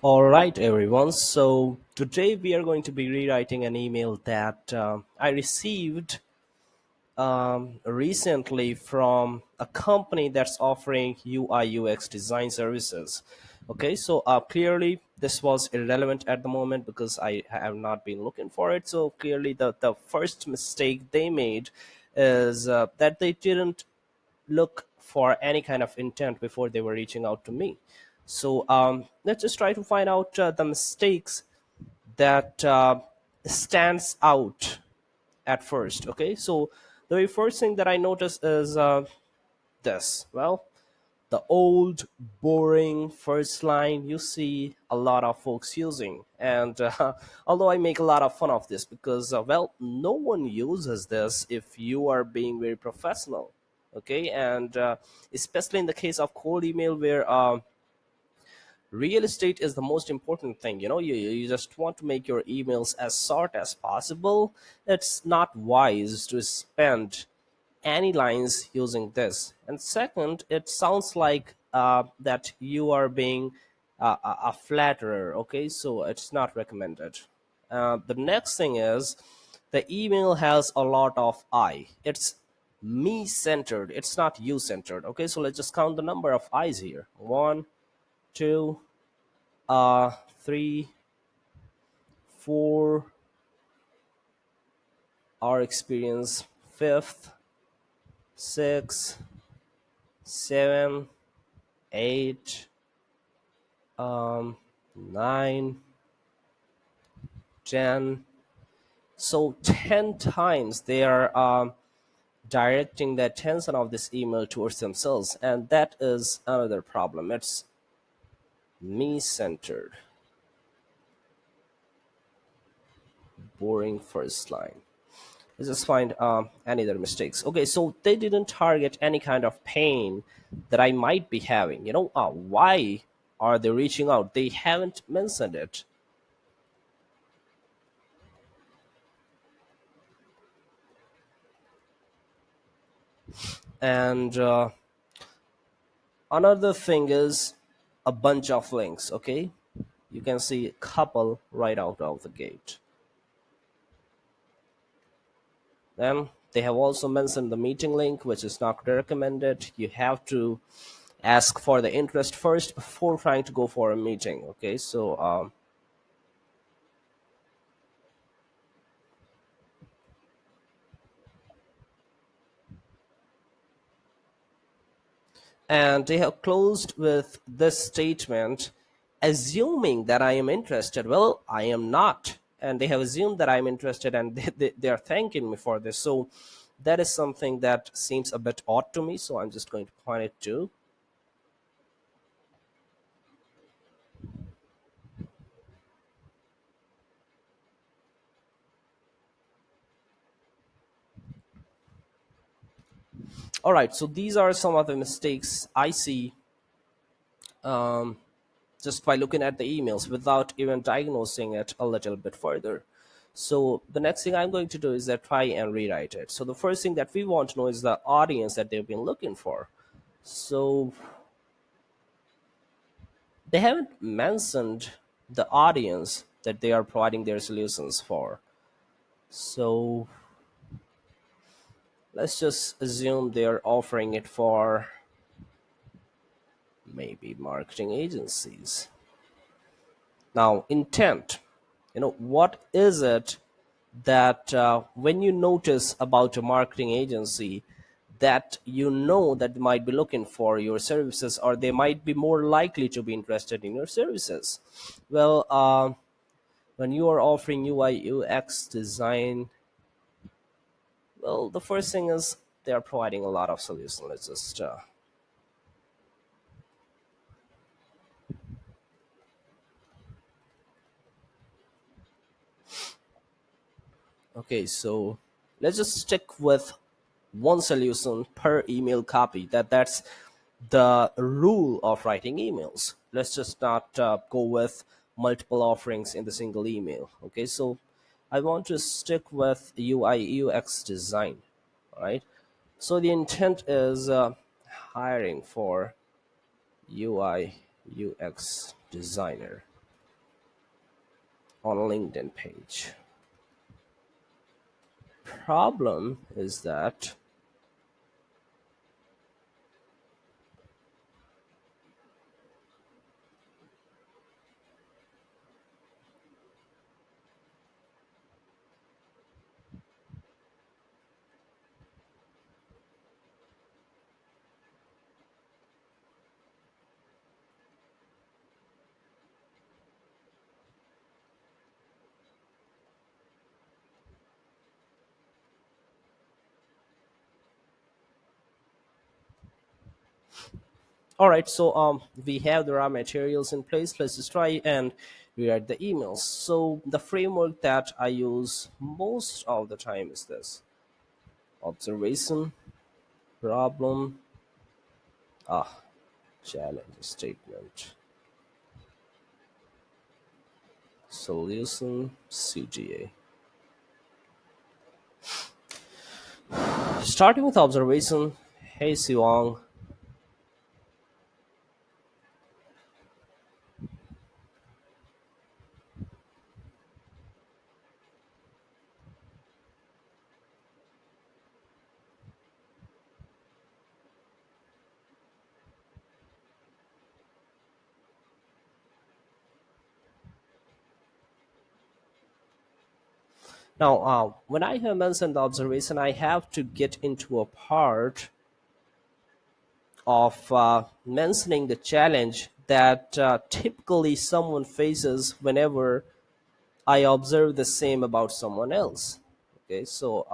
All right, everyone. So today we are going to be rewriting an email that I received recently from a company that's offering UI UX design services. Okay, so clearly this was irrelevant at the moment because I have not been looking for it. So clearly, the first mistake they made is that they didn't look for any kind of intent before they were reaching out to me. So let's just try to find out the mistakes that stands out at first. Okay, so the very first thing that I notice is this. Well, the old boring first line you see a lot of folks using, and although I make a lot of fun of this because well, no one uses this if you are being very professional. Okay, and especially in the case of cold email where real estate is the most important thing. You just want to make your emails as short as possible. It's not wise to spend any lines using this. And second, it sounds like that you are being a flatterer. Okay, so it's not recommended. The next thing is the email has a lot of I. It's me centered, it's not you centered. Okay, so let's just count the number of I's here. One, two, three, four, our experience, fifth, six, seven, eight, 9, 10. So 10 times they are directing the attention of this email towards themselves, and that is another problem. It's me centered, boring first line. Let's just find any other mistakes. Okay, so they didn't target any kind of pain that I might be having. Why are they reaching out? They haven't mentioned it. And another thing is a bunch of links. Okay, you can see a couple right out of the gate. Then they have also mentioned the meeting link, which is not recommended. You have to ask for the interest first before trying to go for a meeting. Okay, so and they have closed with this statement, assuming that I am interested. Well, I am not, and they have assumed that I'm interested, and they are thanking me for this. So that is something that seems a bit odd to me, so I'm just going to point it to. All right, so these are some of the mistakes I see just by looking at the emails without even diagnosing it a little bit further. So the next thing I'm going to do is that try and rewrite it. So the first thing that we want to know is the audience that they've been looking for. So they haven't mentioned the audience that they are providing their solutions for. So let's just assume they are offering it for maybe marketing agencies. Now, intent. What is it that when you notice about a marketing agency that that they might be looking for your services, or they might be more likely to be interested in your services? Well, when you are offering UI UX design, well, the first thing is they are providing a lot of solutions. Let's just okay, so let's just stick with one solution per email copy. That's the rule of writing emails. Let's just not go with multiple offerings in the single email. Okay, so I want to stick with UI UX design. All right, so the intent is hiring for UI UX designer. on LinkedIn page. Problem is that all right, so we have the raw materials in place. Let's just try and rewrite the emails. So the framework that I use most of the time is this: observation, problem, challenge statement, solution, CTA. Starting with observation. Hey Siwang. Now, when I have mentioned the observation, I have to get into a part of mentioning the challenge that typically someone faces whenever I observe the same about someone else. Okay, so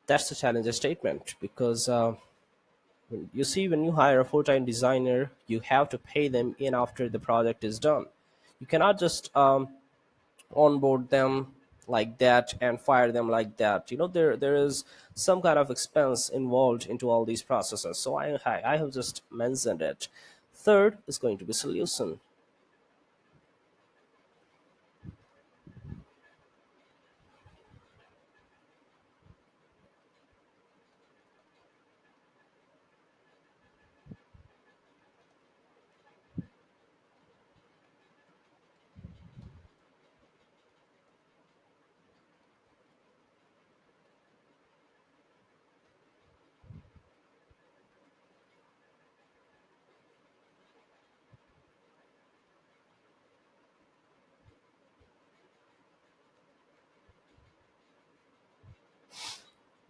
that's the challenge statement because you see, when you hire a full-time designer, you have to pay them in after the project is done. You cannot just onboard them like that and fire them like that. There is some kind of expense involved into all these processes, so I have just mentioned it. Third is going to be solution.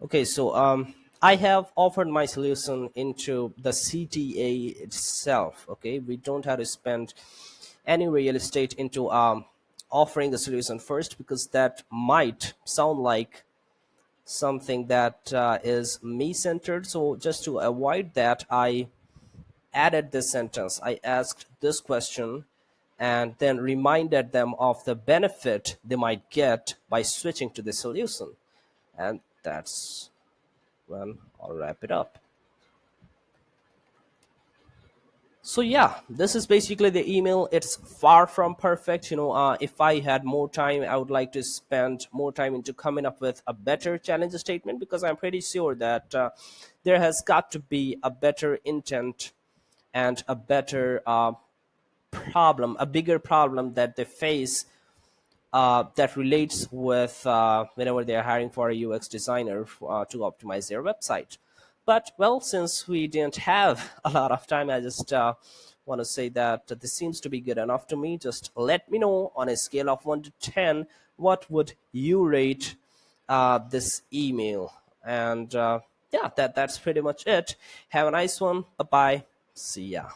Okay, so I have offered my solution into the CTA itself. Okay, we don't have to spend any real estate into offering the solution first, because that might sound like something that is me centered. So just to avoid that, I added this sentence. I asked this question and then reminded them of the benefit they might get by switching to the solution. And that's when I'll wrap it up. So yeah, this is basically the email. It's far from perfect. If I had more time, I would like to spend more time into coming up with a better challenge statement, because I'm pretty sure that there has got to be a better intent and a better problem, a bigger problem that they face that relates with whenever they are hiring for a UX designer to optimize their website. But well, since we didn't have a lot of time, I just want to say that this seems to be good enough to me. Just let me know on a scale of 1 to 10, what would you rate this email? And yeah, that's pretty much it. Have a nice one. Bye bye. See ya.